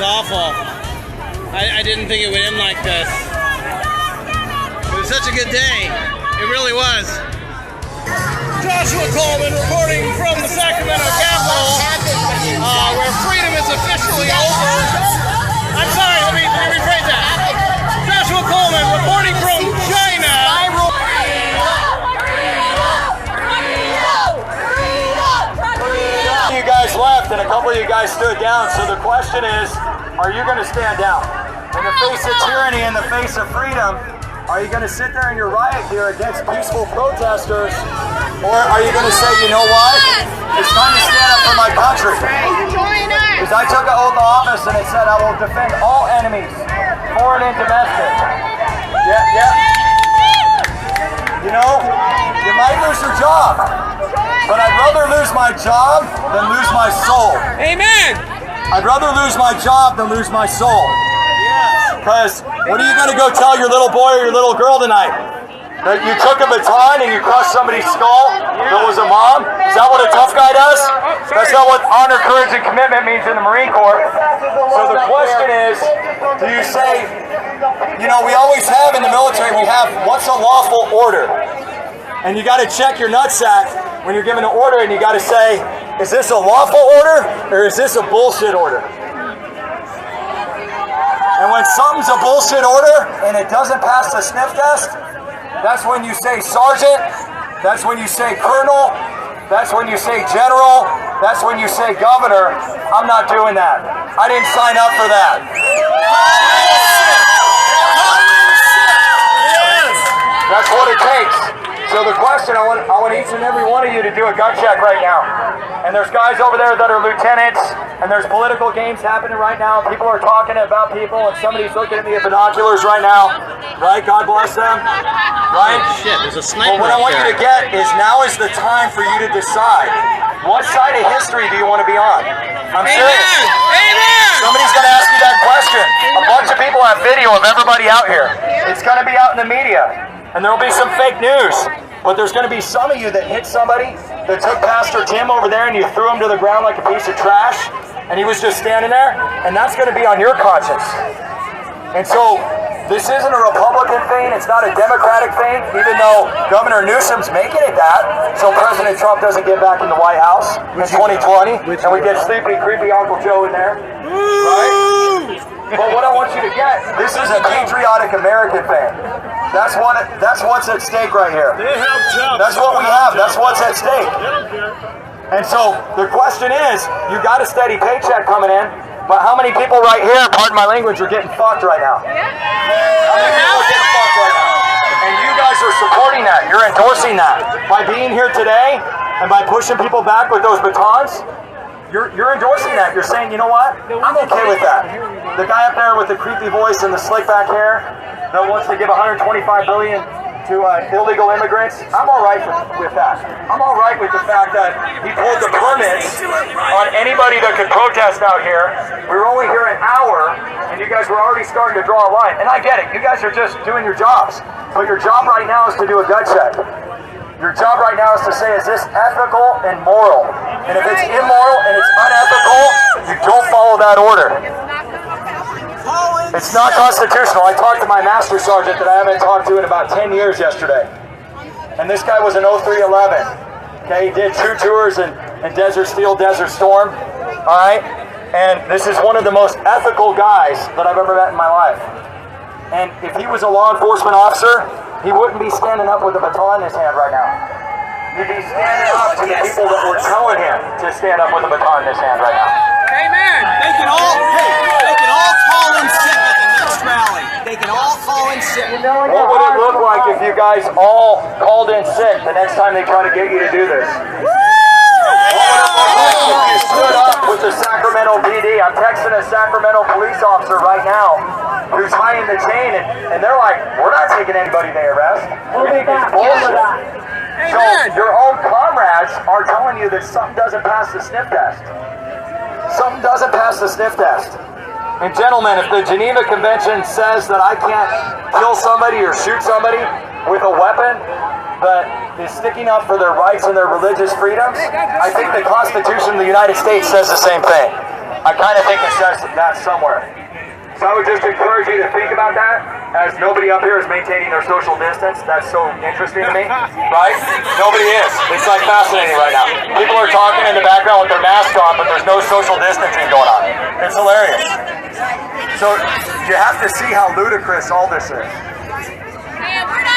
awful. I didn't think it would end like this. It was such a good day. It really was. Joshua Coleman reporting from the Sacramento Capitol, where freedom is officially over. I'm sorry, let me rephrase that. Joshua Coleman reporting from China. You guys left and a couple of you guys stood down, so the question is, are you going to stand down? In the face of tyranny, in the face of freedom, are you going to sit there in your riot gear against peaceful protesters, or are you going to say, you know what, it's time to stand up for my country? Because I took an oath of office and it said I will defend all enemies, foreign and domestic. Yeah. You know, you might lose your job, but I'd rather lose my job than lose my soul. Amen. I'd rather lose my job than lose my soul. Because what are you going to go tell your little boy or your little girl tonight? That you took a baton and you crushed somebody's skull that was a mom? Is that what a tough guy does? That's not what honor, courage, and commitment means in the Marine Corps. So the question is, do you say, you know, we always have in the military, we have what's a lawful order? And you got to check your nutsack when you're given an order and you got to say, is this a lawful order or is this a bullshit order? And when something's a bullshit order and it doesn't pass the sniff test, that's when you say sergeant, that's when you say colonel, that's when you say general, that's when you say governor. I'm not doing that. I didn't sign up for that. That's what it takes. So the question, I want each and every one of you to do a gut check right now. And there's guys over there that are lieutenants, and there's political games happening right now. People are talking about people, and somebody's looking at me with binoculars right now. Right? God bless them. Right? Oh, shit, there's a sniper. Well, what I want you to get is now is the time for you to decide. What side of history do you want to be on? I'm serious. Amen. Somebody's going to ask you that question. A bunch of people have video of everybody out here. It's going to be out in the media. And there will be some fake news. But there's going to be some of you that hit somebody that took Pastor Tim over there and you threw him to the ground like a piece of trash. And he was just standing there. And that's going to be on your conscience. And so this isn't a Republican thing. It's not a Democratic thing, even though Governor Newsom's making it that, so President Trump doesn't get back in the White House in 2020, and we get sleepy, creepy Uncle Joe in there, right? But what I want you to get, this is a patriotic American thing. That's what's at stake right here. That's what we have. That's what's at stake. And so the question is, you got a steady paycheck coming in, but how many people right here, pardon my language, are getting fucked right now? How many people are getting fucked right now? And you guys are supporting that. You're endorsing that. By being here today and by pushing people back with those batons, you're endorsing that. You're saying, you know what? I'm okay with that. The guy up there with the creepy voice and the slick back hair that wants to give $125 billion to illegal immigrants, I'm all right with that. I'm all right with the fact that he pulled the permits on anybody that could protest out here. We were only here an hour, and you guys were already starting to draw a line. And I get it. You guys are just doing your jobs. But your job right now is to do a gut check. Your job right now is to say, is this ethical and moral? And if it's immoral and it's unethical, you don't follow that order. It's not constitutional. I talked to my master sergeant that I haven't talked to in about 10 years yesterday. And this guy was an 0311. Okay, he did 2 tours in Desert Steel, Desert Storm. Alright? And this is one of the most ethical guys that I've ever met in my life. And if he was a law enforcement officer, he wouldn't be standing up with a baton in his hand right now. He'd be standing up to the people that were telling him to stand up with a baton in his hand right now. Amen. They can all call in sick at the next rally. They can all call in sick. What would it look like if you guys all called in sick the next time they try to get you to do this? What would it look like if you stood up with the Sacramento PD? I'm texting a Sacramento police officer right now who's tying the chain, and they're like, we're not taking anybody they arrest. It's bullshit. So your own comrades are telling you that something doesn't pass the sniff test. Something doesn't pass the sniff test. And gentlemen, if the Geneva Convention says that I can't kill somebody or shoot somebody with a weapon that is sticking up for their rights and their religious freedoms, I think the Constitution of the United States says the same thing. I kind of think it says that somewhere. So I would just encourage you to think about that, as nobody up here is maintaining their social distance. That's so interesting to me, right? Nobody is. It's like fascinating right now. People are talking in the background with their masks on, but there's no social distancing going on. It's hilarious. So you have to see how ludicrous all this is.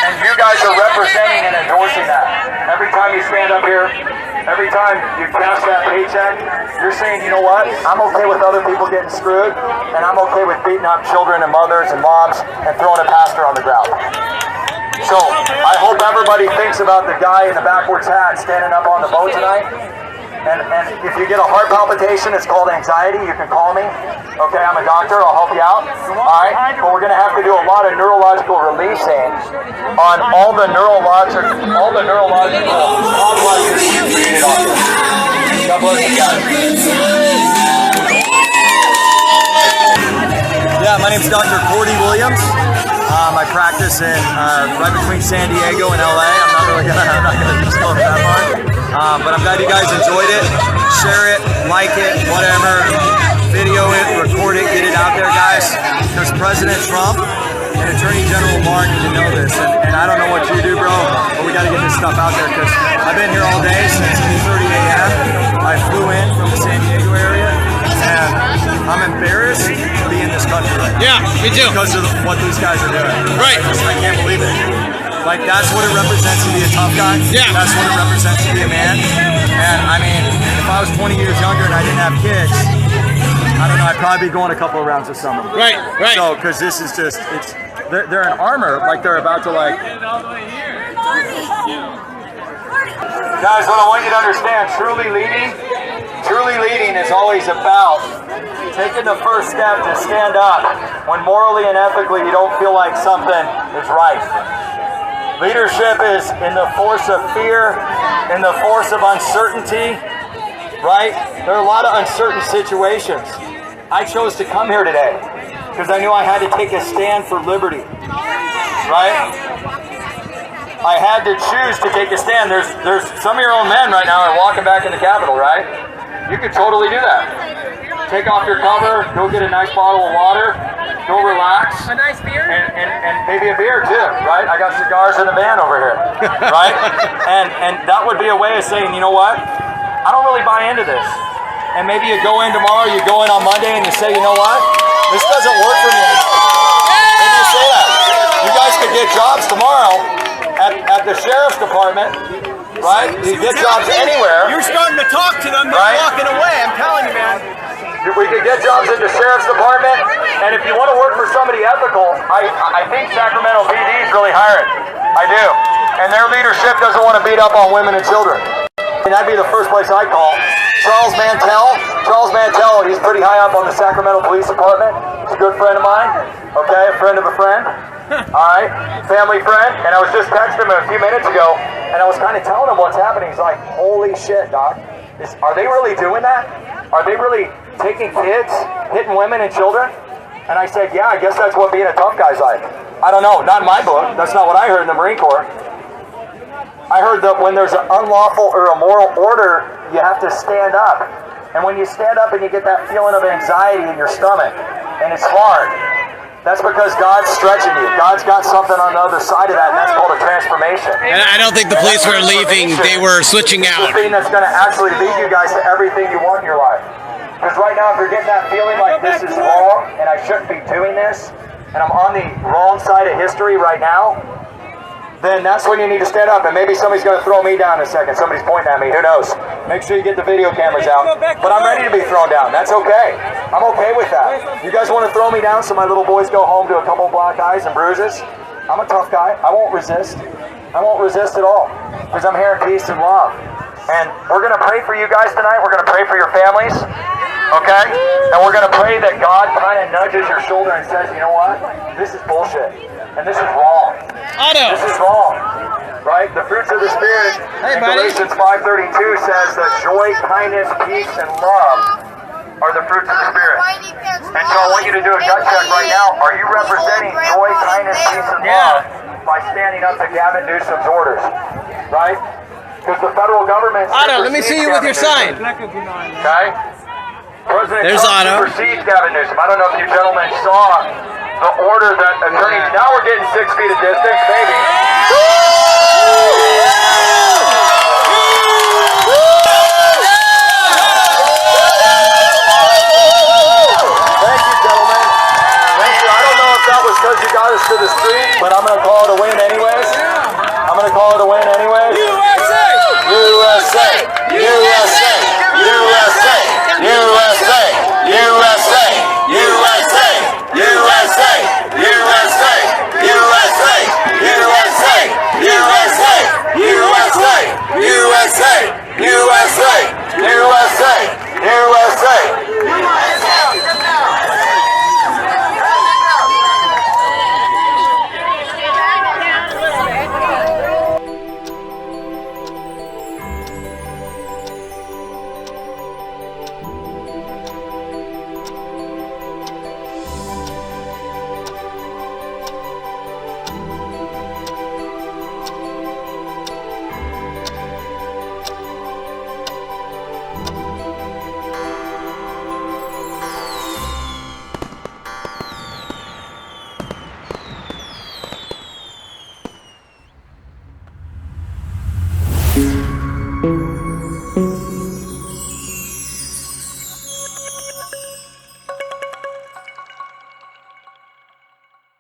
And you guys are representing and endorsing that. Every time you stand up here, every time you cash that paycheck, you're saying, you know what, I'm okay with other people getting screwed, and I'm okay with beating up children and mothers and moms and throwing a pastor on the ground. So I hope everybody thinks about the guy in the backwards hat standing up on the boat tonight. And if you get a heart palpitation, it's called anxiety. You can call me. Okay, I'm a doctor. I'll help you out. All right, but we're going to have to do a lot of neurological releasing on all the neurological complexes you created on this. God bless you guys. Yeah, my name's Dr. Cordy Williams. I practice in right between San Diego and LA. I'm not gonna disclose that part. But I'm glad you guys enjoyed it. Share it, like it, whatever. Video it, record it, get it out there, guys. Because President Trump and Attorney General Barr need to know this. And I don't know what you do, bro, but we got to get this stuff out there. Because I've been here all day since 2:30 a.m. I flew in from the San Diego area, and I'm embarrassed to be in this country right now. Yeah, me too. Because of what these guys are doing. Right. I can't believe it. Like, that's what it represents to be a tough guy. Yeah. That's what it represents to be a man. And I mean, if I was 20 years younger and I didn't have kids, I don't know, I'd probably be going a couple of rounds with someone. Right. So, because this is just, they're in armor, like they're about to like. Guys, what I want you to understand, truly leading is always about taking the first step to stand up when morally and ethically you don't feel like something is right. Leadership is in the force of fear, in the force of uncertainty, right? There are a lot of uncertain situations. I chose to come here today because I knew I had to take a stand for liberty, right? I had to choose to take a stand. There's some of your own men right now are walking back in the Capitol, right? You could totally do that. Take off your cover, go get a nice bottle of water, go relax. A nice beer? And maybe a beer too, right? I got cigars in the van over here, right? And that would be a way of saying, you know what? I don't really buy into this. And maybe you go in tomorrow, you go in on Monday and you say, you know what? This doesn't work for me. Maybe you say that. You guys could get jobs tomorrow at the sheriff's department, right? You get jobs anywhere. You're starting to talk to them, they're Right. walking away. I'm telling you, man. We could get jobs in the sheriff's department, and if you want to work for somebody ethical, I think Sacramento PD is really hiring. I do. And their leadership doesn't want to beat up on women and children. And that'd be the first place I'd call. Charles Mantell, he's pretty high up on the Sacramento Police Department. He's a good friend of mine, okay, a friend of a friend. All right, family friend. And I was just texting him a few minutes ago, and I was kind of telling him what's happening. He's like, holy shit, Doc. Are they really doing that? Are they really taking kids, hitting women and children? And I said, yeah, I guess that's what being a tough guy's like. I don't know, not in my book. That's not what I heard in the Marine Corps. I heard that when there's an unlawful or immoral order, you have to stand up. And when you stand up and you get that feeling of anxiety in your stomach, and it's hard, that's because God's stretching you. God's got something on the other side of that, and that's called a transformation. And I don't think the police were leaving, they were switching It's out. the thing that's going to actually lead you guys to everything you want in your life. Because right now, if you're getting that feeling like this is wrong, and I shouldn't be doing this, and I'm on the wrong side of history right now, then that's when you need to stand up. And maybe somebody's going to throw me down in a second. Somebody's pointing at me. Who knows? Make sure you get the video cameras out. But I'm ready to be thrown down. That's okay. I'm okay with that. You guys want to throw me down so my little boys go home to a couple black eyes and bruises? I'm a tough guy. I won't resist. I won't resist at all. Because I'm here in peace and love. And we're going to pray for you guys tonight. We're going to pray for your families. Okay? And we're going to pray that God kind of nudges your shoulder and says, you know what? This is bullshit. And this is wrong. This is wrong. Right? The fruits of the Spirit in Galatians 5:32 says that joy, kindness, peace, and love are the fruits of the Spirit. And so I want you to do a gut check right now. Are you representing joy, kindness, peace, and love by standing up to Gavin Newsom's orders? Right? Because the federal government... Otto, let me see you with your sign. Okay? President There's Trump Otto. supersedes Gavin Newsom. I don't know if you gentlemen saw the order that attorney. Now we're getting 6 feet of distance, maybe.